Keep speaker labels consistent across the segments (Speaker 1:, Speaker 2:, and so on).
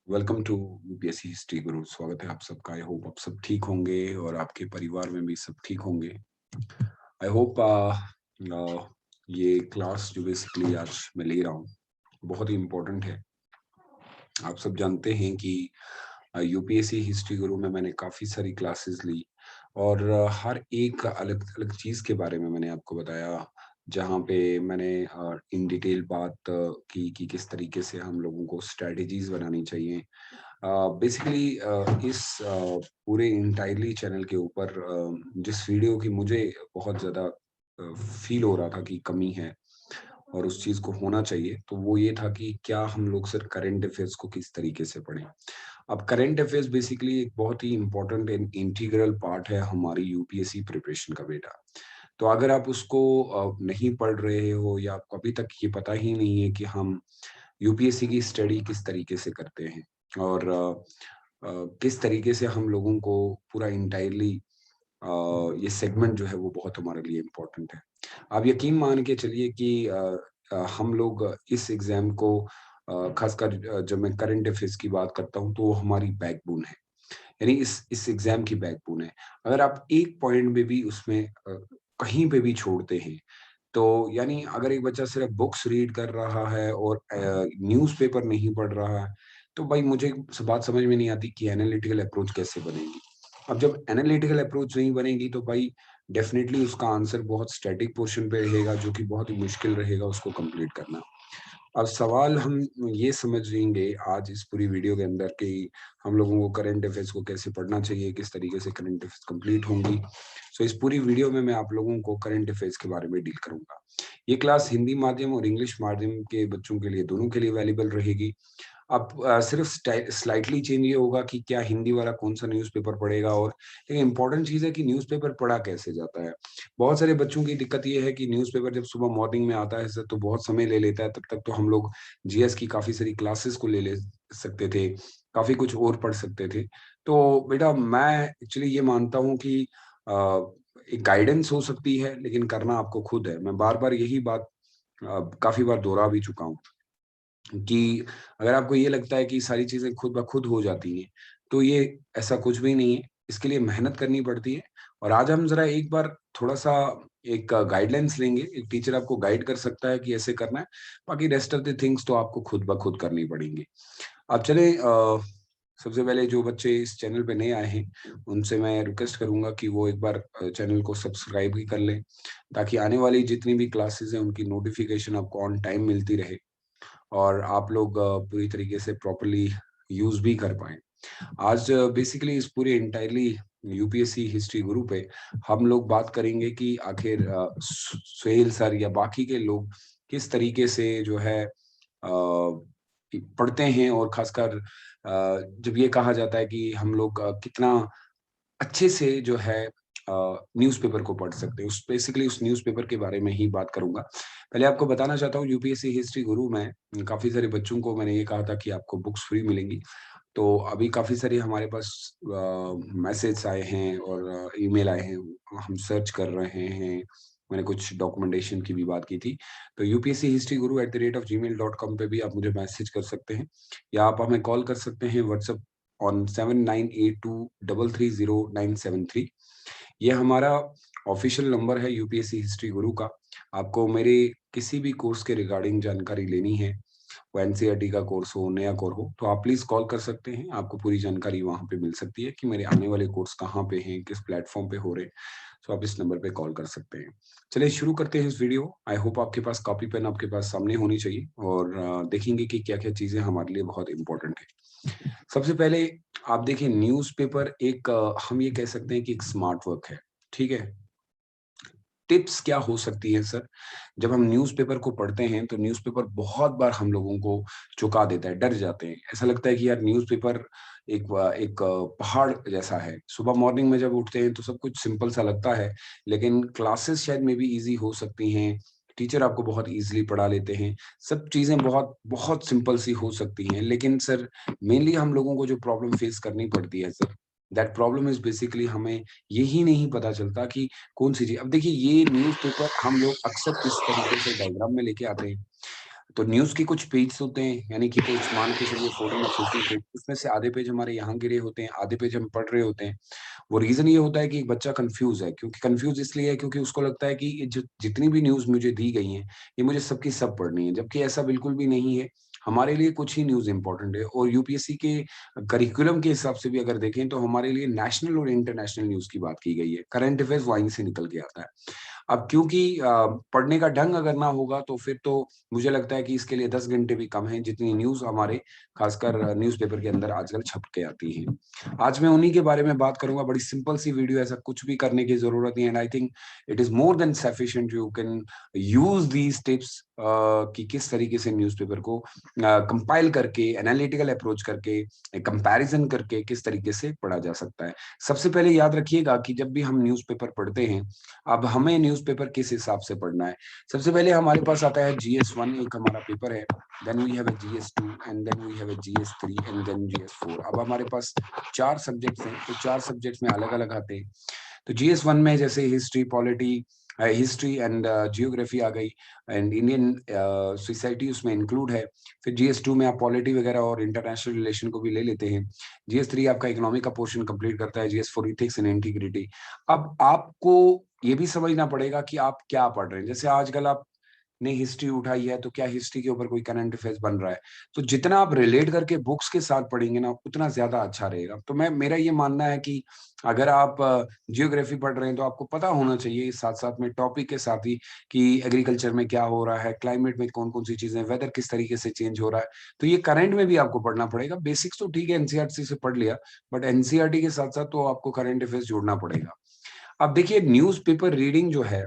Speaker 1: Welcome to UPSC history गुरु। स्वागत है आप सबका। आई होप आप सब ठीक होंगे और आपके परिवार में भी सब ठीक होंगे। आई होप ये क्लास जो बेसिकली आज मैं ले रहा हूँ बहुत ही इम्पोर्टेंट है। आप सब जानते हैं कि यूपीएससी हिस्ट्री गुरु में मैंने काफ़ी सारी क्लासेस ली और हर एक अलग अलग चीज़ के बारे में मैंने आपको बताया, जहाँ पे मैंने इन डिटेल बात की कि किस तरीके से हम लोगों को स्ट्रैटेजीज बनानी चाहिए। बेसिकली इस पूरे इंटायरली चैनल के ऊपर जिस वीडियो की मुझे बहुत ज़्यादा फील हो रहा था कि कमी है और उस चीज़ को होना चाहिए, तो वो ये था कि क्या हम लोग सिर्फ करंट अफेयर्स को किस तरीके से पढ़ें। अब करंट अफेयर्स बेसिकली एक बहुत ही इम्पोर्टेंट एंड इंटीग्रल पार्ट है हमारी यूपीएससी प्रिपरेशन का बेटा। तो अगर आप उसको नहीं पढ़ रहे हो या आपको अभी तक ये पता ही नहीं है कि हम यूपीएससी की स्टडी किस तरीके से करते हैं और किस तरीके से हम लोगों को पूरा इंटायरली ये सेगमेंट जो है वो बहुत हमारे लिए इम्पोर्टेंट है। आप यकीन मान के चलिए कि हम लोग इस एग्जाम को खासकर जब मैं करंट अफेयर्स की बात करता हूँ तो वो हमारी बैकबोन है। यानी इस एग्जाम की बैकबोन है। अगर आप एक पॉइंट में भी उसमें कहीं पे भी छोड़ते हैं, तो यानी अगर एक बच्चा सिर्फ बुक्स रीड कर रहा है और न्यूज़पेपर नहीं पढ़ रहा है, तो भाई मुझे बात समझ में नहीं आती कि एनालिटिकल अप्रोच कैसे बनेगी। अब जब एनालिटिकल अप्रोच नहीं बनेगी तो भाई डेफिनेटली उसका आंसर बहुत स्टैटिक पोर्शन पे रहेगा, जो कि बहुत ही मुश्किल रहेगा उसको कंप्लीट करना। अब सवाल हम ये समझेंगे आज इस पूरी वीडियो के अंदर कि हम लोगों को करंट अफेयर्स को कैसे पढ़ना चाहिए, किस तरीके से करंट अफेयर्स कंप्लीट होंगी। सो इस पूरी वीडियो में मैं आप लोगों को करंट अफेयर्स के बारे में डील करूंगा। ये क्लास हिंदी माध्यम और इंग्लिश माध्यम के बच्चों के लिए दोनों के लिए अवेलेबल रहेगी। अब सिर्फ स्लाइटली चेंज ये होगा कि क्या हिंदी वाला कौन-सा न्यूज़पेपर पढ़ेगा, और एक इम्पोर्टेंट चीज़ है कि न्यूज़पेपर पढ़ा कैसे जाता है। बहुत सारे बच्चों की दिक्कत ये है कि न्यूज़पेपर जब सुबह मॉर्निंग में आता है सर तो बहुत समय ले लेता है, तब तक तो हम लोग जीएस की काफ़ी सारी क्लासेस को ले सकते थे, काफ़ी कुछ और पढ़ सकते थे। तो बेटा मैं एक्चुअली ये मानता हूँ कि एक गाइडेंस हो सकती है, लेकिन करना आपको खुद है। मैं बार-बार यही बात काफ़ी बार दोहरा भी चुका हूँ। कि अगर आपको ये लगता है कि सारी चीज़ें खुद ब खुद हो जाती हैं, तो ये ऐसा कुछ भी नहीं है। इसके लिए मेहनत करनी पड़ती है। और आज हम ज़रा एक बार थोड़ा-सा एक गाइडलाइंस लेंगे, एक टीचर आपको गाइड कर सकता है कि ऐसे करना है, बाकी रेस्ट ऑफ द थिंग्स तो आपको खुद ब खुद करनी पड़ेंगी। अब चलें सबसे पहले जो बच्चे इस चैनल पे नए आए हैं, उनसे मैं रिक्वेस्ट करूँगा कि वो एक बार चैनल को सब्सक्राइब भी कर लें, ताकि आने वाली जितनी भी क्लासेज़ हैं, उनकी नोटिफ़िकेशन आपको ऑन टाइम मिलती रहे। और आप लोग पूरी तरीके से प्रॉपर्ली यूज़ भी कर पाएँ। आज बेसिकली इस पूरे एंटायरली यूपीएससी हिस्ट्री गुरु पे हम लोग बात करेंगे कि आखिर सुहेल सर या बाकी के लोग किस तरीके से जो है पढ़ते हैं, और खासकर जब ये कहा जाता है कि हम लोग कितना अच्छे से जो है न्यूज़पेपर को पढ़ सकते हैं। उस बेसिकली उस न्यूज़पेपर के बारे में ही बात करूँगा। पहले आपको बताना चाहता हूँ यूपीएससी हिस्ट्री गुरु में काफ़ी सारे बच्चों को मैंने ये कहा था कि आपको बुक्स फ्री मिलेंगी। तो अभी काफ़ी सारे हमारे पास मैसेज आए हैं और ईमेल आए हैं। हम सर्च कर रहे हैं। मैंने कुछ डॉक्यूमेंटेशन की भी बात की थी। तो यूपीएससी हिस्ट्री गुरु @gmail.com पे भी आप मुझे मैसेज कर सकते हैं, या आप हमें कॉल कर सकते हैं व्हाट्सएप ऑन 7982330973। ये हमारा ऑफिशियल नंबर है यूपीएससी हिस्ट्री गुरु का। आपको मेरे किसी भी कोर्स के रिगार्डिंग जानकारी लेनी है, वो एनसीईआरटी का कोर्स हो, नया कोर्स हो, तो आप प्लीज़ कॉल कर सकते हैं। आपको पूरी जानकारी वहाँ पे मिल सकती है कि मेरे आने वाले कोर्स कहाँ पे हैं, किस प्लेटफ़ॉर्म पे हो रहे हैं। तो आप इस नंबर पे कॉल कर सकते हैं। चलिए शुरू करते हैं इस वीडियो। आई होप आपके पास कॉपी पेन आपके पास सामने होनी चाहिए, और देखेंगे कि क्या-क्या चीज़ें हमारे लिए बहुत इम्पोर्टेंट है। सबसे पहले आप देखिए, न्यूज़पेपर एक हम ये कह सकते हैं कि एक स्मार्ट वर्क है, ठीक है? टिप्स क्या हो सकती है सर? जब हम न्यूज़पेपर को पढ़ते हैं, तो न्यूज़पेपर बहुत बार हम लोगों को चौंका देता है, डर जाते हैं। ऐसा लगता है कि यार न्यूज़पेपर एक पहाड़ जैसा है। सुबह मॉर्निंग में जब उठते हैं तो सब कुछ सिंपल सा लगता है, लेकिन क्लासेस शायद मे बी ईज़ी हो सकती हैं, टीचर आपको बहुत ईज़िली पढ़ा लेते हैं, सब चीज़ें बहुत बहुत सिंपल सी हो सकती हैं। लेकिन सर मेनली हम लोगों को जो प्रॉब्लम फेस करनी पड़ती है sir, that problem is basically हमें यही नहीं पता चलता कि कौन-सी चीज़। अब देखिए, ये न्यूज़पेपर हम लोग अक्सर इस तरीके से डायग्राम में लेके आते हैं। तो न्यूज के कुछ पेज होते हैं, यानी कि कुछ मान के चलिए 14 और 15 पेज, उसमें से आधे पेज हमारे यहाँ गिरे होते हैं, आधे पेज हम पढ़ रहे होते हैं। वो रीजन ये होता है कि एक बच्चा कंफ्यूज है, क्योंकि कंफ्यूज इसलिए है क्योंकि उसको लगता है कि ये जो जितनी भी न्यूज मुझे दी गई हैं ये मुझे सबकी सब पढ़नी है, जबकि ऐसा बिल्कुल भी नहीं है। हमारे लिए कुछ ही न्यूज इंपॉर्टेंट है, और यूपीएससी के करिकुलम के हिसाब से भी अगर देखें तो हमारे लिए नेशनल और इंटरनेशनल न्यूज की बात की गई है। करंट अफेयर्स वहीं से निकल के आता है। अब क्योंकि पढ़ने का ढंग अगर ना होगा तो फिर तो मुझे लगता है कि इसके लिए 10 घंटे भी कम है, जितनी न्यूज हमारे खासकर न्यूज़पेपर के अंदर आजकल छप के आती है। आज मैं उन्हीं के बारे में बात करूंगा। बड़ी सिंपल सी वीडियो, ऐसा कुछ भी करने की जरूरत नहीं है, and I think it is more than sufficient. You can use these tips कि किस तरीके से न्यूज़पेपर को कंपाइल करके, एनालिटिकल अप्रोच करके, कंपैरिजन करके किस तरीके से पढ़ा जा सकता है। सबसे पहले याद रखिएगा कि जब भी हम न्यूज़पेपर पढ़ते हैं, अब हमें न्यूज़पेपर किस हिसाब से पढ़ना है। सबसे पहले हमारे पास आता है GS1, एक हमारा पेपर है, then we have a GS2 and then we have a GS3 and then GS4। अब हमारे पास 4 सब्जेक्ट्स हैं, तो 4 सब्जेक्ट्स में अलग अलग आते हैं। तो GS1 में जैसे history, polity, history and geography आ गई, एंड इंडियन सोसाइटी उसमें इंक्लूड है। फिर GS2 में आप पॉलिटी वगैरह और इंटरनेशनल रिलेशन को भी ले लेते हैं। GS3 आपका इकोनॉमिक का पोर्शन कंप्लीट करता है। GS4 ethics and integrity. अब आपको ये भी समझना पड़ेगा कि आप क्या पढ़ रहे हैं। जैसे आजकल आप ने हिस्ट्री उठाई है, तो क्या हिस्ट्री के ऊपर कोई करंट अफेयर्स बन रहा है? तो जितना आप रिलेट करके बुक्स के साथ पढ़ेंगे ना, उतना ज्यादा अच्छा रहेगा। तो मेरा ये मानना है कि अगर आप जियोग्राफी पढ़ रहे हैं तो आपको पता होना चाहिए साथ साथ में, टॉपिक के साथ ही, कि एग्रीकल्चर में क्या हो रहा है, क्लाइमेट में कौन कौन सी चीजें, वेदर किस तरीके से चेंज हो रहा है। तो ये करंट में भी आपको पढ़ना पड़ेगा। बेसिक्स तो ठीक है, एनसीईआरटी से पढ़ लिया, बट एनसीईआरटी के साथ साथ तो आपको करंट अफेयर्स जोड़ना पड़ेगा। अब देखिए, न्यूज़पेपर रीडिंग जो है,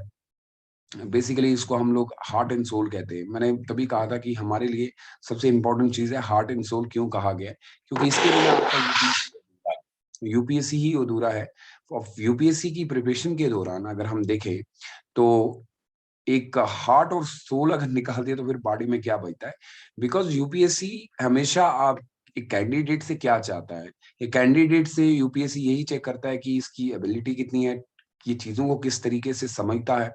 Speaker 1: बेसिकली इसको हम लोग हार्ट एंड सोल कहते हैं। मैंने तभी कहा था कि हमारे लिए सबसे इंपॉर्टेंट चीज है हार्ट एंड सोल। क्यों कहा गया है? क्योंकि इसके बिना आपका यूपीएससी ही अधूरा है। और यूपीएससी की प्रिपरेशन के दौरान अगर हम देखें तो एक हार्ट और सोल अगर निकाल दिया तो फिर बॉडी में क्या बचता है? बिकॉज यूपीएससी हमेशा आप एक कैंडिडेट से क्या चाहता है, एक कैंडिडेट से यूपीएससी यही चेक करता है कि इसकी एबिलिटी कितनी है, ये चीजों को किस तरीके से समझता है,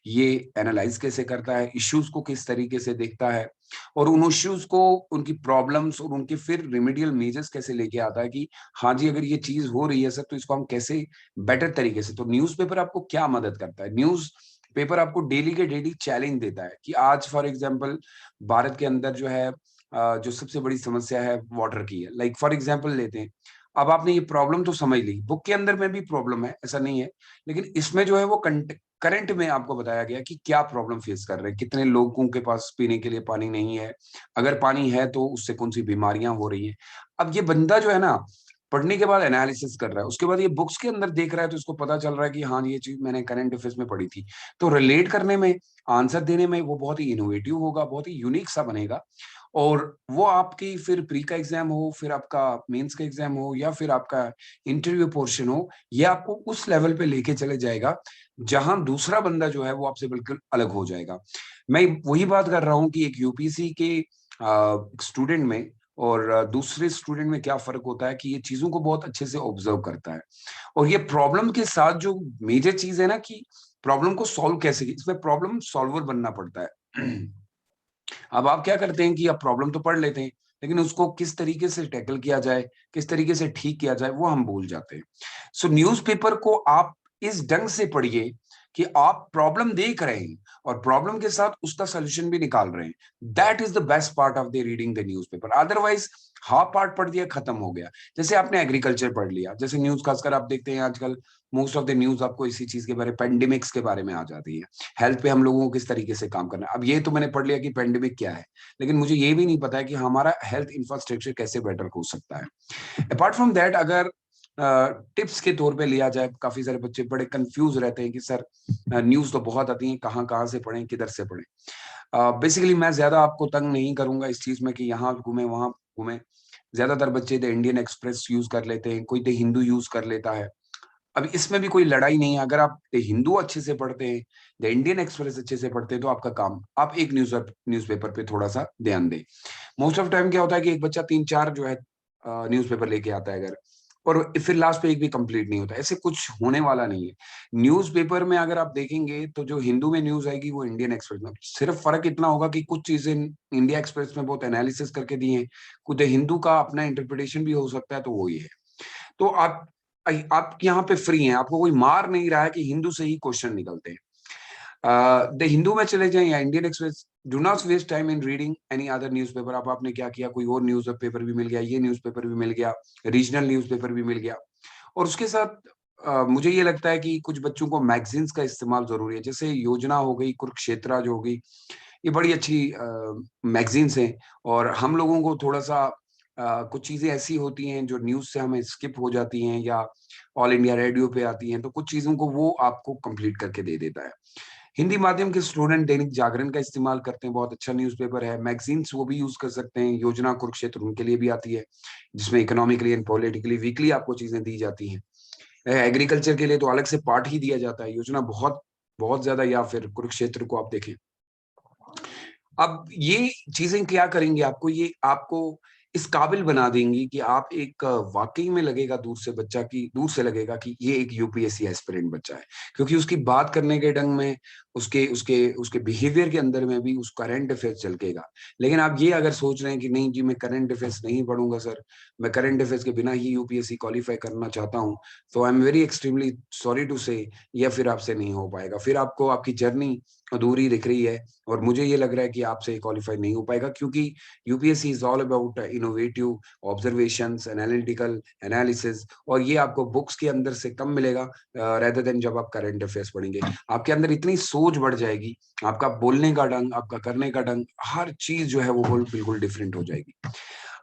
Speaker 1: ये एनालाइज कैसे करता है, इश्यूज को किस तरीके से देखता है, और उन इश्यूज को, उनकी प्रॉब्लम्स और उनके फिर रिमेडियल मेजर्स कैसे लेके आता है कि हाँ जी, अगर ये चीज हो रही है सर तो इसको हम कैसे बेटर तरीके से। तो न्यूज़पेपर आपको क्या मदद करता है? न्यूज पेपर आपको डेली के डेली चैलेंज देता है कि आज फॉर एग्जांपल भारत के अंदर जो है जो सबसे बड़ी समस्या है वाटर की है। लाइक फॉर एग्जांपल लेते हैं, अब आपने ये प्रॉब्लम तो समझ ली, बुक के अंदर में भी प्रॉब्लम है, ऐसा नहीं है, लेकिन इसमें जो है वो करंट में आपको बताया गया कि क्या प्रॉब्लम फेस कर रहे हैं, कितने लोगों के पास पीने के लिए पानी नहीं है, अगर पानी है तो उससे कौन सी बीमारियां हो रही हैं। अब ये बंदा जो है ना, पढ़ने के बाद एनालिसिस कर रहा है, उसके बाद ये बुक्स के अंदर देख रहा है, तो इसको पता चल रहा है कि हाँ ये चीज मैंने करंट अफेयर्स में पढ़ी थी। तो रिलेट करने में, आंसर देने में वो बहुत ही इनोवेटिव होगा, बहुत ही यूनिक सा बनेगा। और वो आपकी फिर प्री का एग्जाम हो, फिर आपका मेंस का एग्जाम हो, या फिर आपका इंटरव्यू पोर्शन हो, ये आपको उस लेवल पे लेके चले जाएगा जहां दूसरा बंदा जो है वो आपसे बिल्कुल अलग हो जाएगा। मैं वही बात कर रहा हूँ कि एक यूपीसी के स्टूडेंट में और दूसरे स्टूडेंट में क्या फर्क होता है कि ये चीजों को बहुत अच्छे से ऑब्जर्व करता है। और ये प्रॉब्लम के साथ जो मेजर चीज है ना, कि प्रॉब्लम को सॉल्व कैसे, इसमें प्रॉब्लम सॉल्वर बनना पड़ता है। अब आप क्या करते हैं कि आप प्रॉब्लम तो पढ़ लेते हैं, लेकिन उसको किस तरीके से टैकल किया जाए, किस तरीके से ठीक किया जाए, वो हम भूल जाते हैं। सो न्यूज़पेपर को आप इस ढंग से पढ़िए कि आप प्रॉब्लम देख रहे हैं और प्रॉब्लम के साथ उसका सोल्यूशन भी निकाल रहे हैं। That is the best part of the reading the newspaper. Otherwise half part पढ़ दिया, खत्म हो गया। जैसे आपने एग्रीकल्चर पढ़ लिया, जैसे न्यूज खासकर आप देखते हैं आजकल मोस्ट ऑफ द न्यूज आपको इसी चीज के बारे में, पेंडेमिक्स के बारे में आ जाती है। हेल्थ पे हम लोगों को किस तरीके से काम करना है। अब ये तो मैंने पढ़ लिया कि पेंडेमिक क्या है, लेकिन मुझे ये भी नहीं पता है कि हमारा हेल्थ इंफ्रास्ट्रक्चर कैसे बेटर हो सकता है। अपार्ट फ्रॉम दैट, अगर टिप्स के तौर पे लिया जाए, काफी सारे बच्चे बड़े कंफ्यूज रहते हैं कि सर न्यूज तो बहुत आती है, कहाँ कहाँ से पढ़ें, किधर से पढ़ें। बेसिकली मैं ज्यादा आपको तंग नहीं करूंगा इस चीज में कि यहाँ घूमे वहां घूमे। ज्यादातर बच्चे द इंडियन एक्सप्रेस यूज कर लेते हैं, कोई द हिंदू यूज कर लेता है। अब इसमें भी कोई लड़ाई नहीं है। अगर आप द हिंदू अच्छे से पढ़ते हैं, द इंडियन एक्सप्रेस अच्छे से पढ़ते हैं, तो आपका काम, आप एक न्यूज़पेपर पे थोड़ा सा ध्यान दें। मोस्ट ऑफ टाइम क्या होता है कि एक बच्चा 3-4 जो है न्यूज़पेपर लेके आता है घर, और फिर लास्ट पे एक भी कंप्लीट नहीं होता। ऐसे कुछ होने वाला नहीं है। न्यूज़पेपर में अगर आप देखेंगे तो जो हिंदू में न्यूज़ आएगी वो इंडियन एक्सप्रेस में, सिर्फ फ़र्क इतना होगा कि कुछ चीज़ें इंडिया एक्सप्रेस में बहुत एनालिसिस करके दी हैं, खुद हिंदू का अपना इंटरप्रिटेशन भी हो सकता है, तो वो ये है। तो आप यहाँ पे फ्री हैं, आपको कोई मार नहीं रहा है कि हिंदू से ही क्वेश्चन निकलते हैं। द हिंदू में चले जाएं या Indian Express, do not waste time in reading any other newspaper. अब आपने क्या किया, कोई और न्यूज़पेपर भी मिल गया, ये न्यूज़पेपर भी मिल गया, रीजनल न्यूज़पेपर भी मिल गया। और उसके साथ मुझे ये लगता है कि कुछ बच्चों को मैगज़ीन्स का इस्तेमाल ज़रूरी है। जैसे योजना हो गई, कुरुक्षेत्रा जो हो गई, ये बड़ी अच्छी मैगज़ीन्स हैं। और हम लोगों को थोड़ा-सा कुछ चीज़ें ऐसी होती हैं जो न्यूज़ से हमें स्किप हो जाती हैं या ऑल इंडिया रेडियो पे आती हैं, तो कुछ चीज़ों को वो आपको कंप्लीट करके दे देता है। हिंदी माध्यम के स्टूडेंट दैनिक जागरण का इस्तेमाल करते हैं, बहुत अच्छा न्यूज़पेपर है। मैगज़ीन्स वो भी यूज़ कर सकते हैं, योजना, कुरुक्षेत्र उनके लिए भी आती है, जिसमें इकोनॉमिकली एंड पॉलिटिकली वीकली आपको चीज़ें दी जाती हैं। एग्रीकल्चर के लिए तो अलग से पार्ट ही दिया जाता है, योजना बहुत बहुत ज़्यादा, या फिर कुरुक्षेत्र को आप देखें। अब ये चीज़ें क्या करेंगी आपको, ये आपको इस काबिल बना देंगी कि आप एक वाक़ई में लगेगा दूर से लगेगा कि ये एक यूपीएससी एस्पिरेंट बच्चा है। क्योंकि उसकी बात करने के ढंग में, उसके उसके उसके बिहेवियर के अंदर में भी उस करंट अफेयर्स झलकेगा। लेकिन आप ये अगर सोच रहे हैं कि नहीं जी मैं करंट अफेयर्स नहीं पढ़ूँगा सर, मैं करंट अफेयर्स के बिना ही यूपीएससी क्वालीफाई करना चाहता हूँ, तो I am very extremely sorry to say, या फिर आपसे नहीं हो पाएगा। फिर आपको आपकी जर्नी अधूरी दिख रही है, और मुझे ये लग रहा है कि आपसे क्वालीफाई नहीं हो पाएगा, क्योंकि UPSC is all about innovative observations, analytical analysis, और ये आपको बुक्स के अंदर से कम मिलेगा रेदर देन जब आप करंट अफेयर्स पढ़ेंगे। आपके अंदर इतनी सोच बढ़ जाएगी, आपका बोलने का ढंग, आपका करने का ढंग, हर चीज जो है वो बिल्कुल डिफरेंट हो जाएगी।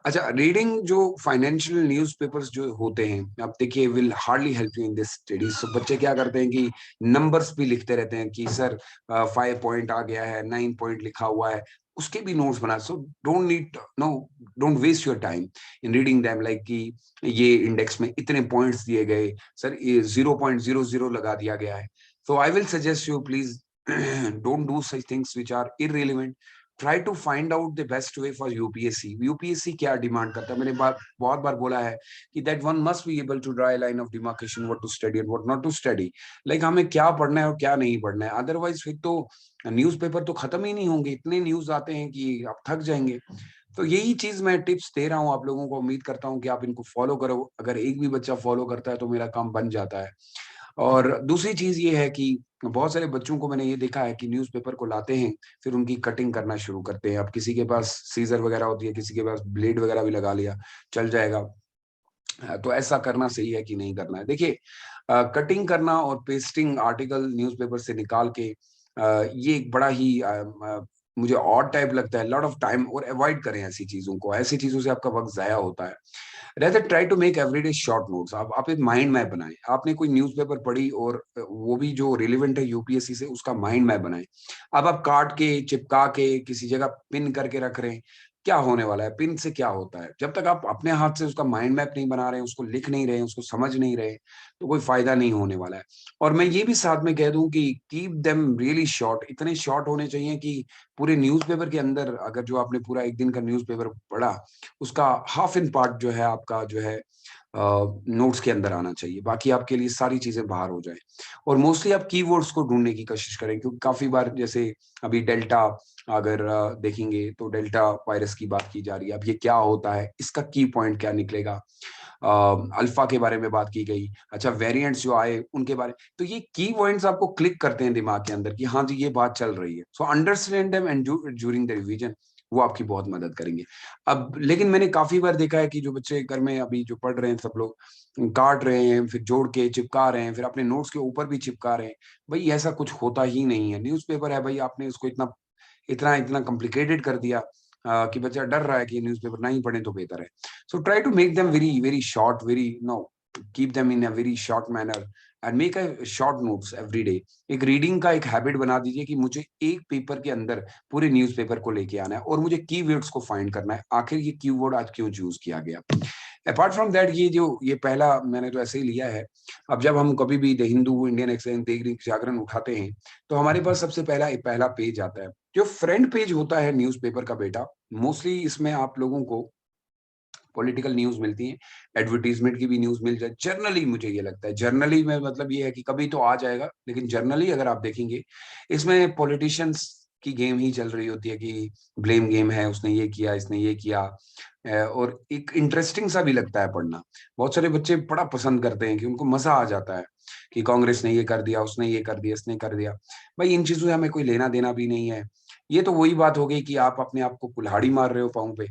Speaker 1: अच्छा, रीडिंग जो फाइनेंशियल न्यूज़पेपर्स जो होते हैं, आप देखिए will hardly help you in this studies. So बच्चे क्या करते हैं कि नंबर्स भी लिखते रहते हैं कि सर 5 पॉइंट आ गया है, 9 पॉइंट लिखा हुआ है, उसके भी नोट्स बना। So don't waste your time in reading them, like कि ये इंडेक्स में इतने पॉइंट्स दिए गए, सर ये 0.00 लगा दिया गया है। So I will suggest you please don't do such things which are irrelevant. Try to find out the best way for UPSC. UPSC क्या डिमांड करता है, मैंने बहुत बार बोला है कि that one must be able to draw a line of demarcation, what to study and what not to study. Like हमें क्या पढ़ना है और क्या नहीं पढ़ना है, अदरवाइज फिर तो न्यूज़पेपर तो खत्म ही नहीं होंगे, इतने न्यूज आते हैं कि आप थक जाएंगे। तो यही चीज मैं टिप्स दे रहा हूँ आप लोगों को, उम्मीद करता हूँ कि आप इनको फॉलो करो। अगर एक भी बच्चा फॉलो करता है तो मेरा काम बन जाता है। और दूसरी चीज ये है कि बहुत सारे बच्चों को मैंने ये देखा है कि न्यूज़पेपर को लाते हैं, फिर उनकी कटिंग करना शुरू करते हैं। अब किसी के पास सीजर वगैरह होती है, किसी के पास ब्लेड वगैरह भी लगा लिया, चल जाएगा। तो ऐसा करना सही है कि नहीं करना है? देखिए, कटिंग करना और पेस्टिंग आर्टिकल न्यूज़पेपर से निकाल के, ये एक बड़ा ही मुझे ऑड टाइप लगता है, लॉट ऑफ टाइम। और अवॉइड करें ऐसी चीजों को, ऐसी चीजों से आपका वक्त जाया होता है। Rather try to make everyday short notes. आप एक माइंड मैप बनाएं। आपने कोई न्यूज़पेपर पढ़ी और वो भी जो रिलेवेंट है यूपीएससी से, उसका माइंड मैप बनाएं। अब आप काट के, चिपका के, किसी जगह पिन करके रख रहे हैं, क्या होने वाला है? पिन से क्या होता है? जब तक आप अपने हाथ से उसका माइंड मैप नहीं बना रहे हैं, उसको लिख नहीं रहे हैं, उसको समझ नहीं रहे, तो कोई फायदा नहीं होने वाला है। और मैं ये भी साथ में कह दूं कि कीप देम रियली शॉर्ट। इतने शॉर्ट होने चाहिए कि पूरे न्यूज़पेपर के अंदर, अगर जो आपने पूरा एक दिन का न्यूज़पेपर पढ़ा, उसका हाफ इन पार्ट जो है आपका जो है नोट्स के अंदर आना चाहिए, बाकी आपके लिए सारी चीजें बाहर हो जाए। और मोस्टली आप कीवर्ड्स को ढूंढने की कोशिश करें, क्योंकि काफी बार जैसे अभी डेल्टा अगर देखेंगे तो डेल्टा वायरस की बात की जा रही है। अब ये क्या होता है, इसका की पॉइंट क्या निकलेगा? अल्फा के बारे में बात की गई। अच्छा, वेरिएंट्स जो आए उनके बारे, तो ये की पॉइंट्स आपको क्लिक करते हैं दिमाग के अंदर कि हाँ जी ये बात चल रही है। So understand them and during the revision, वो आपकी बहुत मदद करेंगे। अब लेकिन मैंने काफी बार देखा है कि जो बच्चे घर में अभी जो पढ़ रहे हैं, सब लोग काट रहे हैं, फिर जोड़ के चिपका रहे हैं, फिर अपने नोट्स के ऊपर भी चिपका रहे हैं। भाई ऐसा कुछ होता ही नहीं है। न्यूज़पेपर है भाई, आपने उसको इतना इतना इतना कॉम्प्लिकेटेड कर दिया कि बच्चा डर रहा है कि न्यूज़पेपर नहीं पढ़े तो बेहतर है। So try to make them very very short, very no keep them in a very short manner and make a short notes every day. एक रीडिंग का एक हैबिट बना दीजिए कि मुझे एक पेपर के अंदर पूरे न्यूज़पेपर को लेके आना है और मुझे कीवर्ड्स को फाइंड करना है, आखिर ये कीवर्ड आज क्यों चूज किया गया। अपार्ट फ्रॉम दैट, ये पहला मैंने तो ऐसे ही लिया है। अब जब हम कभी भी the Hindu, Indian express, Dainik Jagran उठाते हैं, तो हमारे पास सबसे पहला पेज आता है, जो फ्रंट पेज होता है न्यूज़पेपर का बेटा। मोस्टली इसमें आप लोगों को पॉलिटिकल न्यूज मिलती है, एडवर्टीजमेंट की भी न्यूज मिल जाए। जर्नली मुझे ये लगता है, जर्नली में मतलब ये है कि कभी तो आ जाएगा, लेकिन जर्नली अगर आप देखेंगे इसमें पॉलिटिशियंस की गेम ही चल रही होती है कि ब्लेम गेम है, उसने ये किया, इसने ये किया। और एक इंटरेस्टिंग सा भी लगता है पढ़ना। बहुत सारे बच्चे बड़ा पसंद करते हैं कि उनको मजा आ जाता है कि कांग्रेस ने ये कर दिया, उसने ये कर दिया, इसने कर दिया। भाई इन चीजों से हमें कोई लेना देना भी नहीं है। ये तो वही बात हो गई कि आप अपने आप को कुल्हाड़ी मार रहे हो पाँव पे।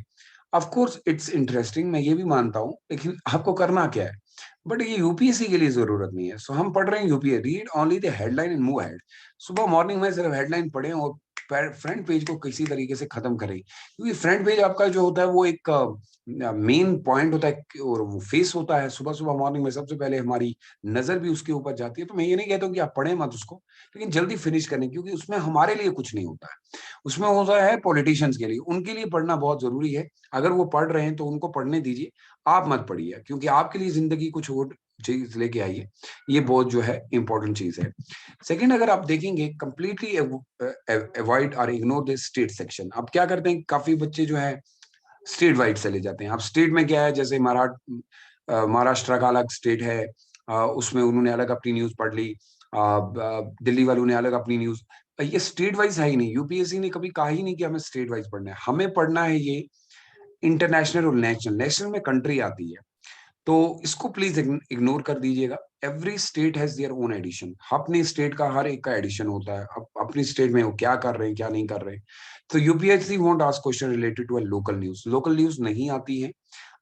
Speaker 1: ऑफ कोर्स इट्स इंटरेस्टिंग, मैं ये भी मानता हूँ, लेकिन आपको करना क्या है? बट ये यूपीएससी के लिए जरूरत नहीं है। सो हम पढ़ रहे हैं UPA, read only the headline and move ahead. सुबह मॉर्निंग में सिर्फ हेडलाइन पढ़ें और फ्रंट पेज को किसी तरीके से खत्म करें, क्योंकि फ्रंट पेज आपका जो होता है वो एक मेन पॉइंट होता है और वो फेस होता है। सुबह सुबह मॉर्निंग में सबसे पहले हमारी नजर भी उसके ऊपर जाती है। तो मैं ये नहीं कहता हूँ कि आप पढ़ें मत उसको, लेकिन जल्दी फिनिश करें, क्योंकि उसमें हमारे लिए कुछ नहीं होता है, उसमें होता है पॉलिटिशियंस के लिए। उनके लिए पढ़ना बहुत जरूरी है। अगर वो पढ़ रहे हैं तो उनको पढ़ने दीजिए, आप मत पढ़िए, क्योंकि आपके लिए जिंदगी कुछ और चीज लेके आई है। ये बहुत जो है इंपॉर्टेंट चीज है। सेकंड, अगर आप देखेंगे कंप्लीटली अवॉइड और इग्नोर दिस स्टेट सेक्शन। अब क्या करते हैं काफी बच्चे जो है स्टेट वाइड चले जाते हैं। अब स्टेट में क्या है, जैसे महाराष्ट्र का अलग स्टेट है, उसमें उन्होंने अलग अपनी न्यूज पढ़ ली, दिल्ली वालों ने अलग अपनी न्यूज। ये स्टेट वाइज है ही नहीं। यूपीएससी ने कभी कहा ही नहीं कि हमें स्टेट वाइज पढ़ना है। हमें पढ़ना है ये इंटरनेशनल और नेशनल। नेशनल में कंट्री आती है, तो इसको प्लीज इग्नोर कर दीजिएगा। Every state has their own edition. अपने स्टेट का हर एक का एडिशन होता है। अब अपनी स्टेट में वो क्या कर रहे हैं, क्या नहीं कर रहे हैं। तो UPSC won't ask question related to a local news. Local news नहीं आती है,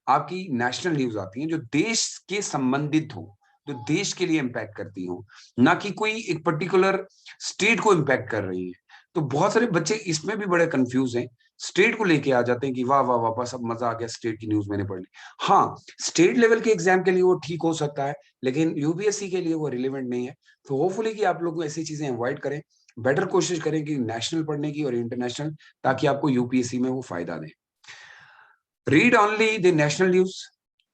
Speaker 1: आपकी नेशनल न्यूज आती है जो देश के संबंधित हो, जो देश के लिए इम्पैक्ट करती हो, ना कि कोई एक पर्टिकुलर स्टेट को इम्पैक्ट कर रही है। तो बहुत सारे बच्चे इसमें भी बड़े कंफ्यूज हैं, स्टेट को लेके आ जाते हैं कि वाह वाह वाह बस अब मजा आ गया, स्टेट की न्यूज मैंने पढ़ ली। हाँ, स्टेट लेवल के एग्जाम के लिए वो ठीक हो सकता है, लेकिन यूपीएससी के लिए वो रिलेवेंट नहीं है। तो होपफुली कि आप लोग ऐसी चीजें अवॉइड करें, बेटर कोशिश करें कि नेशनल पढ़ने की और इंटरनेशनल, ताकि आपको यूपीएससी में वो फायदा दे। Read only the national news.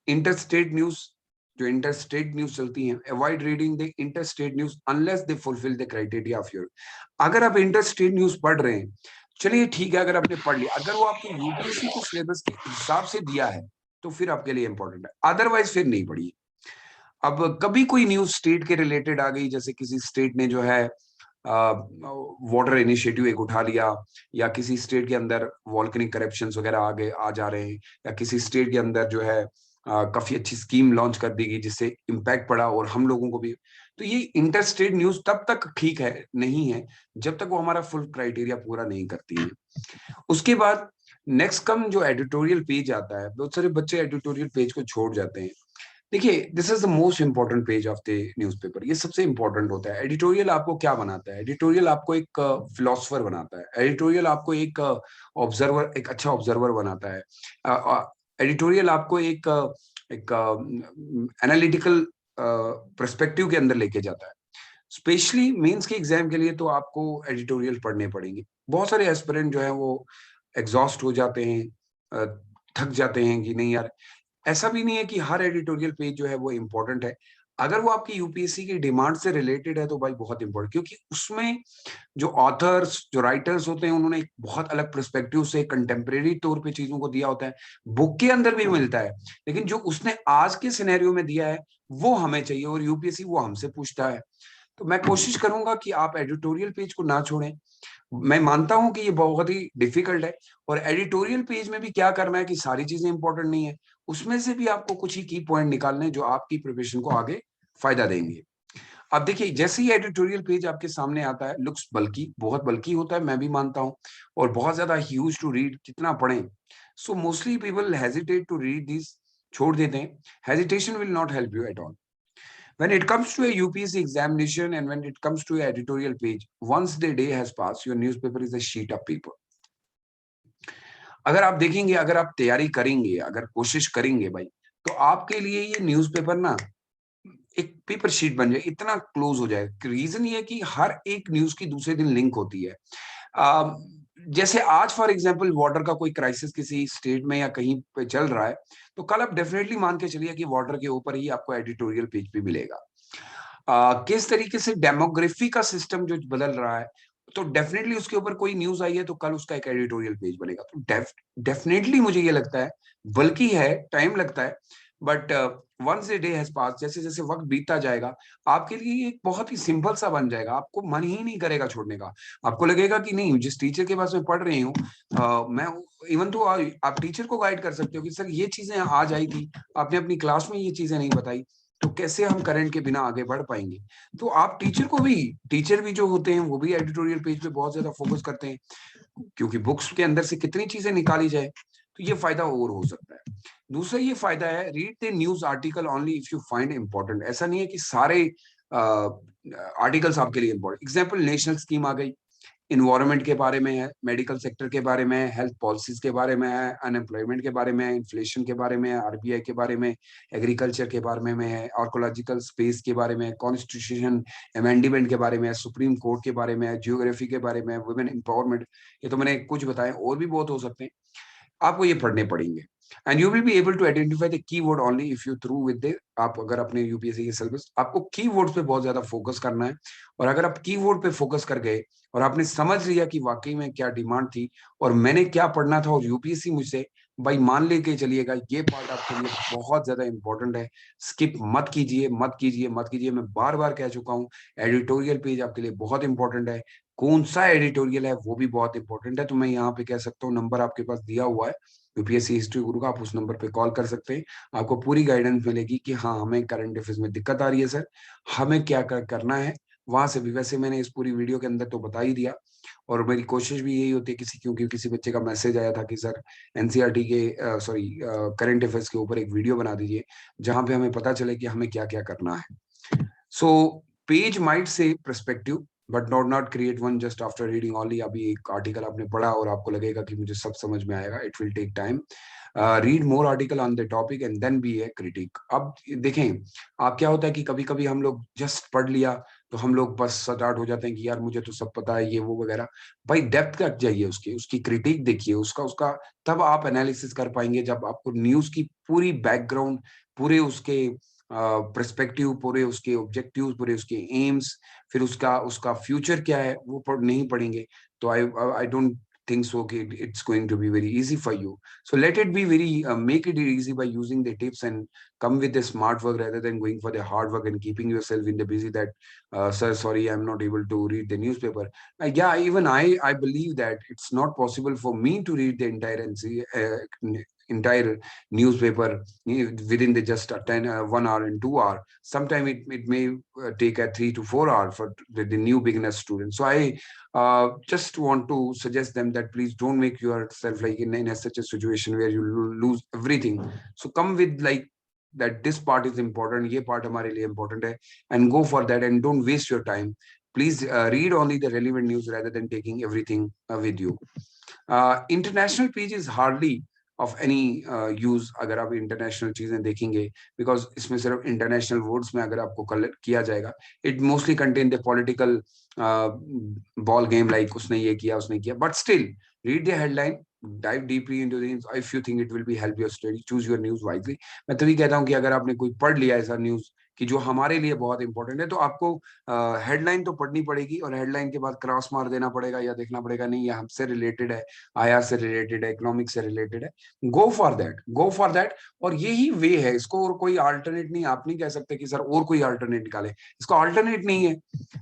Speaker 1: Interstate news, जो इंटरस्टेट न्यूज चलती हैं, avoid reading the interstate news unless they fulfil the criteria of your. अगर आप इंटरस्टेट न्यूज पढ़ रहे हैं, चलिए ठीक है, अगर आपने पढ़ लिया, अगर वो आपके यूपीएससी के सिलेबस के हिसाब से दिया है तो फिर आपके लिए इंपॉर्टेंट है, अदरवाइज फिर नहीं पढ़िए। अब कभी कोई न्यूज स्टेट के रिलेटेड आ गई, जैसे किसी स्टेट ने जो है वाटर इनिशिएटिव एक उठा लिया, या किसी स्टेट के अंदर वॉल्केनिक करप्शंस वगैरह आ जा रहे हैं, या किसी स्टेट के अंदर जो है काफी अच्छी स्कीम लॉन्च कर दी गई जिससे इम्पैक्ट पड़ा और हम लोगों को भी। तो ये इंटर स्टेट न्यूज तब तक ठीक है, नहीं है, जब तक वो हमारा फुल क्राइटेरिया पूरा नहीं करती है। उसके बाद नेक्स्ट कम जो एडिटोरियल पेज आता है, बहुत सारे बच्चे एडिटोरियल पेज को छोड़ जाते हैं। देखिए, this is the most important page of the newspaper. ये सबसे इंपॉर्टेंट होता है। एडिटोरियल आपको क्या बनाता है? एडिटोरियल आपको एक फिलोसफर बनाता है। एडिटोरियल आपको एक ऑब्जर्वर, एक अच्छा ऑब्जर्वर बनाता है। एडिटोरियल आपको एक एनालिटिकल पर्सपेक्टिव के अंदर लेके जाता है। स्पेशली मेंस के एग्जाम के लिए तो आपको एडिटोरियल पढ़ने पड़ेंगे। बहुत सारे एस्पिरेंट जो है वो एग्जॉस्ट हो जाते हैं, अ, थक जाते हैं कि नहीं यार। ऐसा भी नहीं है कि हर एडिटोरियल पेज जो है वो इम्पोर्टेंट है। अगर वो आपकी यूपीएससी की डिमांड से रिलेटेड है तो भाई बहुत इंपॉर्टेंट, क्योंकि उसमें जो ऑथर्स, जो राइटर्स होते हैं, उन्होंने एक बहुत अलग पर्सपेक्टिव से कंटेम्प्रेरी तौर पे चीजों को दिया होता है। बुक के अंदर भी मिलता है, लेकिन जो उसने आज के सिनेरियो में दिया है वो हमें चाहिए, और यूपीएससी वो हमसे पूछता है। तो मैं कोशिश करूंगा कि आप एडिटोरियल पेज को ना छोड़ें। मैं मानता हूं कि ये बहुत ही डिफिकल्ट है, और एडिटोरियल पेज में भी क्या करना है कि सारी चीजें इंपॉर्टेंट नहीं है, उसमें से भी आपको कुछ ही की पॉइंट निकालने हैं जो आपकी प्रिपरेशन को आगे फायदा देंगे। अब देखिए, जैसे ही एडिटोरियल पेज आपके सामने आता है, लुक्स बल्कि, बहुत बल्कि होता है, मैं भी मानता हूं, और बहुत ज्यादा ह्यूज टू रीड, कितना पढ़ें। So mostly people hesitate to read this, छोड़ देते हैं। Hesitation will not help you at all. When it comes to a UPSC examination and when it comes to an editorial page, once the day has passed, your newspaper is a sheet of paper. अगर आप देखेंगे, अगर आप तैयारी करेंगे, अगर कोशिश करेंगे भाई, तो आपके लिए ये न्यूज़पेपर ना एक पेपर शीट बन जाए, इतना क्लोज हो जाए। रीजन ये है कि हर एक न्यूज की दूसरे दिन लिंक होती है। आ, जैसे आज फॉर एग्जांपल वाटर का कोई क्राइसिस किसी स्टेट में या कहीं पे चल रहा है, तो कल आप डेफिनेटली मान के चलिए कि वाटर के ऊपर ही आपको एडिटोरियल पेज पे मिलेगा। किस तरीके से डेमोग्राफी का सिस्टम जो बदल रहा है, तो डेफिनेटली उसके ऊपर कोई न्यूज आई है तो कल उसका एक एडिटोरियल पेज बनेगा। तो डेफिनेटली मुझे ये लगता है, बल्कि है, टाइम लगता है, but once a day has pass, जैसे जैसे वक्त बीतता जाएगा, आपके लिए एक बहुत ही सिंपल सा बन जाएगा, आपको मन ही नहीं करेगा छोड़ने का। आपको लगेगा कि नहीं, जिस टीचर के पास मैं पढ़ रही हूँ, मैं इवन तो आप टीचर को गाइड कर सकते हो कि सर ये चीजें आज आई थी, आपने अपनी क्लास में ये चीजें नहीं बताई, तो कैसे हम करंट के बिना आगे बढ़ पाएंगे। तो आप टीचर को भी, टीचर भी जो होते हैं वो भी एडिटोरियल पेज पे बहुत ज्यादा फोकस करते हैं, क्योंकि बुक्स के अंदर से कितनी चीजें निकाली जाए, तो ये फायदा और हो सकता है। दूसरा ये फायदा है, read the news article only if you find important. ऐसा नहीं है कि सारे आर्टिकल्स आपके लिए इम्पोर्टेंट। एग्जाम्पल, नेशनल स्कीम आ गई, इन्वायरमेंट के बारे में है, मेडिकल सेक्टर के बारे में है, हेल्थ पॉलिसीज के बारे में है, अनएम्प्लॉयमेंट के बारे में है, इन्फ्लेशन के बारे में है, आरबीआई के बारे में, एग्रीकल्चर के बारे में है, आर्कोलॉजिकल स्पेस के बारे में, कॉन्स्टिट्यूशन अमेंडमेंट के बारे में है, सुप्रीम कोर्ट के बारे में है, जियोग्राफी के बारे में है, वुमेन एम्पावरमेंट। ये तो मैंने कुछ बताए, और भी बहुत हो सकते हैं, आपको ये पढ़ने पड़ेंगे। And you will be able to identify the keyword only if you through with the, आप अगर अपने यूपीएससी के सिलेबस, आपको कीवर्ड्स पे बहुत ज्यादा फोकस करना है। और अगर आप कीवर्ड पे फोकस कर गए और आपने समझ लिया कि वाकई में क्या डिमांड थी और मैंने क्या पढ़ना था और यूपीएससी मुझसे, भाई मान लेके चलिएगा ये पार्ट आपके लिए बहुत ज्यादा इंपॉर्टेंट है। स्किप मत कीजिए, मत कीजिए, मत कीजिए। मैं बार बार कह चुका हूँ, एडिटोरियल पेज आपके लिए बहुत इंपॉर्टेंट है। कौन सा एडिटोरियल है वो भी बहुत इंपॉर्टेंट है। तो मैं यहाँ पे कह सकता हूँ, नंबर आपके पास दिया हुआ है यूपीएससी हिस्ट्री गुरु का, आप उस नंबर पे कॉल कर सकते हैं। आपको पूरी गाइडेंस मिलेगी कि हाँ, हमें करंट अफेयर्स में दिक्कत आ रही है सर, हमें क्या करना है। वहां से भी, वैसे मैंने इस पूरी वीडियो के अंदर तो बता ही दिया, और मेरी कोशिश भी यही होती है, क्योंकि किसी बच्चे का मैसेज आया था कि सर एनसीईआरटी के सॉरी करंट अफेयर्स के ऊपर एक वीडियो बना दीजिए जहां पे हमें पता चले कि हमें क्या क्या करना है। So page might say perspective, but not create one just after reading only. अभी एक आर्टिकल आपने पढ़ा और आपको लगेगा कि मुझे सब समझ में आएगा, it will take time. Read more article on the topic and then be a critic. अब देखें, आप क्या होता है कि कभी कभी हम लोग जस्ट पढ़ लिया तो हम लोग बस स्टार्ट हो जाते हैं कि यार मुझे तो सब पता है, ये वो वगैरह। भाई डेप्थ तक जाइए, उसकी उसकी क्रिटिक देखिए, उसका उसका तब आप एनालिसिस कर पाएंगे, जब आपको न्यूज की पूरी बैकग्राउंड, पूरे उसके पर्सपेक्टिव, पूरे उसके ऑब्जेक्टिव्स, पूरे उसके एम्स, फिर उसका उसका फ्यूचर क्या है, वो नहीं पढ़ेंगे तो I don't think so okay, it's going to be very easy for you. So let it be very make it easy by using the tips and come with the smart work rather than going for the hard work and keeping yourself in the busy that sir, sorry, I'm not able to read the newspaper. Yeah, even I believe that it's not possible for me to read the entire newspaper within the just 1 hour and 2 hour. Sometimes it may take a 3 to 4 hours for the new beginner students. So I just want to suggest them that please don't make yourself like in a such a situation where you lose everything. So come with like that this part is important, ये part हमारे लिए important है, and go for that and don't waste your time. Please read only the relevant news rather than taking everything with you. International page is hardly of any use अगर आप international चीजें देखेंगे, because इसमें सिर्फ international words में अगर आपको collect किया जाएगा, it mostly contain the political ball game, like उसने ये किया, उसने किया, but still read the headline, dive deeply into the news. If you think it will be help your study, choose your news wisely. मैं तभी कहता हूँ कि अगर आपने कोई पढ़ लिया ऐसा न्यूज कि जो हमारे लिए बहुत इंपॉर्टेंट है, तो आपको हेडलाइन तो पढ़नी पड़ेगी और हेडलाइन के बाद क्रॉस मार देना पड़ेगा या देखना पड़ेगा नहीं ये हमसे रिलेटेड है, आया से रिलेटेड है, इकोनॉमिक से रिलेटेड है। Go for that, go for that. और यही वे है, इसको और कोई अल्टरनेट नहीं। आप नहीं कह सकते कि सर और कोई अल्टरनेट निकाले, इसको अल्टरनेट नहीं है।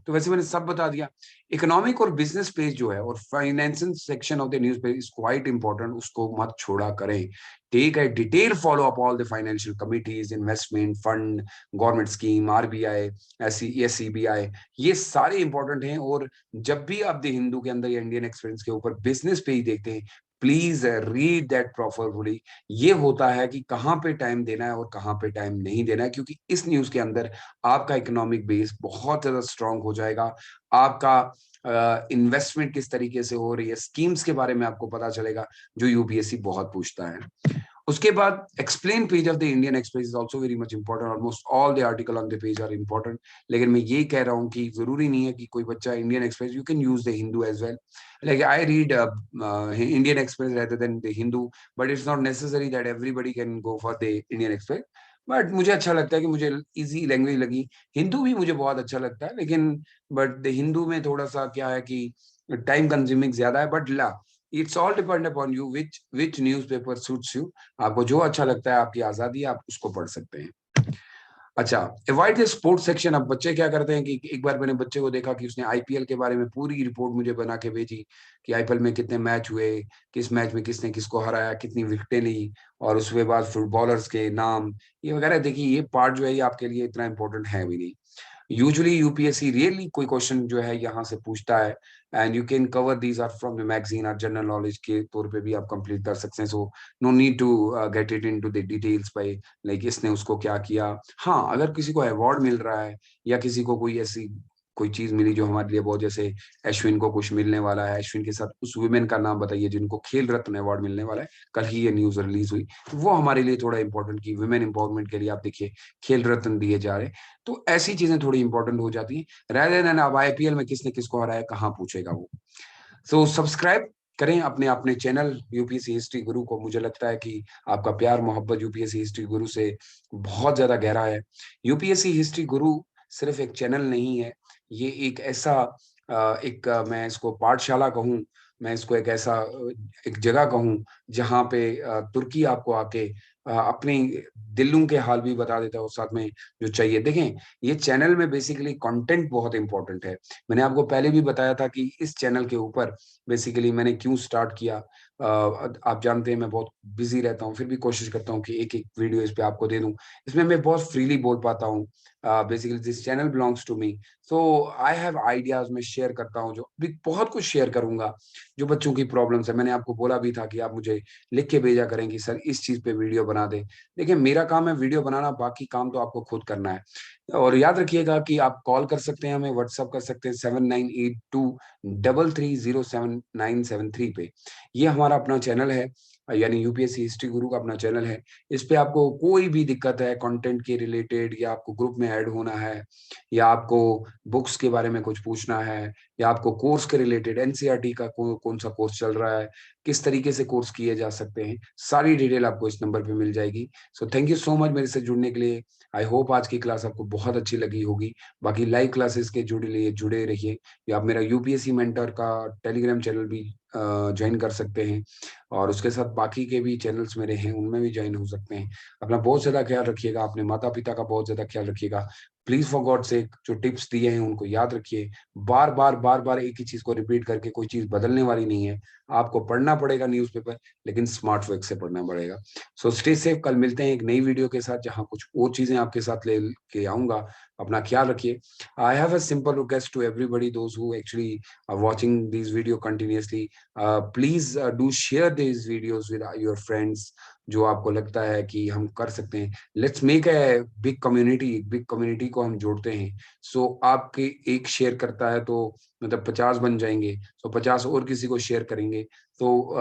Speaker 1: तो वैसे मैंने सब बता दिया। इकोनॉमिक और बिजनेस पेज जो है और financial section of the news page is quite important, उसको मत छोड़ा करें। Take a detail follow up all the financial committees, investment fund, government scheme, RBI, SEBI, ये सारे इंपॉर्टेंट हैं। और जब भी आप द हिंदू के अंदर या इंडियन एक्सप्रेस के ऊपर बिजनेस पेज देखते हैं, प्लीज रीड दैट प्रॉपरली। ये होता है कि कहाँ पे टाइम देना है और कहाँ पे टाइम नहीं देना है, क्योंकि इस न्यूज के अंदर आपका इकोनॉमिक बेस बहुत ज्यादा स्ट्रांग हो जाएगा। आपका इन्वेस्टमेंट किस तरीके से हो रही है, स्कीम्स के बारे में आपको पता चलेगा, जो यूपीएससी बहुत पूछता है। उसके बाद explain page of the Indian Express is also very much important. Almost all the article on the page are important. लेकिन मैं ये कह रहा हूँ कि जरूरी नहीं है कि कोई बच्चा Indian Express, you can use the Hindu as well. Like I read Indian Express rather than the Hindu, but it's not necessary that everybody can go for the Indian Express. But मुझे अच्छा लगता है कि मुझे इजी लैंग्वेज लगी। हिंदू भी मुझे बहुत अच्छा लगता है, लेकिन बट हिंदू में थोड़ा सा क्या है कि टाइम कंज्यूमिंग ज्यादा है, बट ला it's all depend upon you which newspaper suits you. आपको जो अच्छा लगता है, आपकी आजादी है, आप उसको पढ़ सकते हैं। अच्छा, अवॉइड द स्पोर्ट्स सेक्शन। अब बच्चे क्या करते हैं कि एक बार मैंने बच्चे को देखा कि उसने आईपीएल के बारे में पूरी रिपोर्ट मुझे बना के भेजी कि आईपीएल में कितने मैच हुए, किस मैच में किसने किसको हराया, कितनी विकेटें ली, और उसके बाद फुटबॉलर्स के नाम, ये वगैरह। देखिए, ये पार्ट जो है ये आपके लिए इतना इंपॉर्टेंट है भी नहीं। यूजुअली यूपीएससी रियली कोई क्वेश्चन जो है यहाँ से पूछता है, and you can cover these are from the magazine और जनरल नॉलेज के तौर पे भी आप कंप्लीट कर सकते हैं। So no need to get it into the details by like इसने उसको क्या किया। हाँ, अगर किसी को अवार्ड मिल रहा है या किसी को कोई ऐसी कोई चीज मिली जो हमारे लिए बहुत, जैसे अश्विन को कुछ मिलने वाला है, अश्विन के साथ उस वुमेन का नाम बताइए जिनको खेल रत्न अवार्ड मिलने वाला है, कल ही ये न्यूज रिलीज हुई, तो वो हमारे लिए थोड़ा इंपॉर्टेंट कि वुमेन एम्पावरमेंट के लिए आप देखिए खेल रत्न दिए जा रहे हैं। तो ऐसी चीजें थोड़ी इंपॉर्टेंट हो जाती है, rather than अब आईपीएल में किसने किसको हराया, कहाँ पूछेगा वो। सो सब्सक्राइब करें अपने अपने चैनल यूपीएससी हिस्ट्री गुरु को। मुझे लगता है कि आपका प्यार मोहब्बत यूपीएससी हिस्ट्री गुरु से बहुत ज्यादा गहरा है। यूपीएससी हिस्ट्री गुरु सिर्फ एक चैनल नहीं है, ये एक ऐसा एक मैं इसको पाठशाला कहूँ, मैं इसको एक ऐसा एक जगह कहूँ जहाँ पे तुर्की आपको आके अपने दिलों के हाल भी बता देता है, और साथ में जो चाहिए देखें। ये चैनल में बेसिकली कंटेंट बहुत इंपॉर्टेंट है। मैंने आपको पहले भी बताया था कि इस चैनल के ऊपर बेसिकली मैंने क्यों स्टार्ट किया। आप जानते हैं मैं बहुत बिजी रहता हूँ, फिर भी कोशिश करता हूँ कि एक एक वीडियो इस पे आपको दे दूं। इसमें मैं बहुत फ्रीली बोल पाता हूँ। Basically this channel belongs to me, so I have ideas, मैं शेयर करता हूँ, जो अभी बहुत कुछ शेयर करूंगा जो बच्चों की प्रॉब्लम्स है। मैंने आपको बोला भी था कि आप मुझे लिख के भेजा करें कि सर इस चीज पे वीडियो बना दे। देखिए, मेरा काम है वीडियो बनाना, बाकी काम तो आपको खुद करना है। और याद रखिएगा कि आप कॉल कर सकते हैं, हमें व्हाट्सअप कर सकते हैं 7982330797 पे। ये हमारा अपना चैनल है, यानी यूपीएससी हिस्ट्री गुरु का अपना चैनल है। इस पे आपको कोई भी दिक्कत है कंटेंट के रिलेटेड, या आपको ग्रुप में ऐड होना है, या आपको बुक्स के बारे में कुछ पूछना है, या आपको कोर्स के रिलेटेड एनसीईआरटी का कौन सा कोर्स चल रहा है, किस तरीके से कोर्स किए जा सकते हैं, सारी डिटेल आपको इस नंबर पे मिल जाएगी। सो थैंक यू सो मच मेरे से जुड़ने के लिए। आई होप आज की क्लास आपको बहुत अच्छी लगी होगी। बाकी लाइव क्लासेस के जुड़े रहिए, या आप मेरा यूपीएससी मेंटर का टेलीग्राम चैनल भी ज्वाइन कर सकते हैं, और उसके साथ बाकी के भी चैनल्स मेरे हैं, उनमें भी ज्वाइन हो सकते हैं। अपना बहुत ज्यादा ख्याल रखिएगा, अपने माता पिता का बहुत ज्यादा ख्याल रखिएगा। प्लीज फॉर गॉड से जो टिप्स दिए हैं उनको याद रखिए। बार बार एक ही चीज को रिपीट करके कोई चीज बदलने वाली नहीं है। आपको पढ़ना पड़ेगा न्यूज़पेपर, लेकिन स्मार्ट वर्क से पढ़ना पड़ेगा। सो स्टे सेफ, कल मिलते हैं एक नई वीडियो के साथ जहां कुछ और चीजें आपके साथ ले के आऊंगा। अपना ख्याल रखिए। I have a simple request to everybody those who actually are watching these video continuously. Please do share these videos with your friends जो आपको लगता है कि हम कर सकते हैं। Let's make a big community को हम जोड़ते हैं। सो आपके एक शेयर करता है तो मतलब 50 बन जाएंगे, तो 50 और किसी को शेयर करेंगे, तो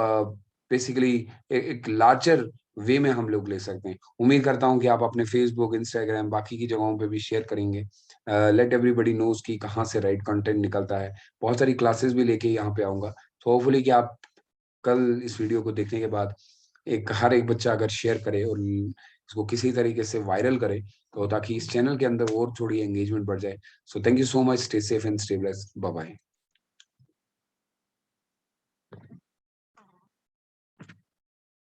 Speaker 1: बेसिकली एक लार्जर वे में हम लोग ले सकते हैं। उम्मीद करता हूं कि आप अपने फेसबुक, इंस्टाग्राम, बाकी की जगहों पे भी शेयर करेंगे। लेट एवरीबडी नोज कि कहाँ से राइट कंटेंट निकलता है। बहुत सारी क्लासेस भी लेके यहाँ पे आऊंगा, तो होपफुली कि आप कल इस वीडियो को देखने के बाद हर एक बच्चा अगर शेयर करे और इसको किसी तरीके से वायरल करे, तो ताकि इस चैनल के अंदर और थोड़ी एंगेजमेंट बढ़ जाए। So thank you so much, stay safe and stay blessed, bye bye.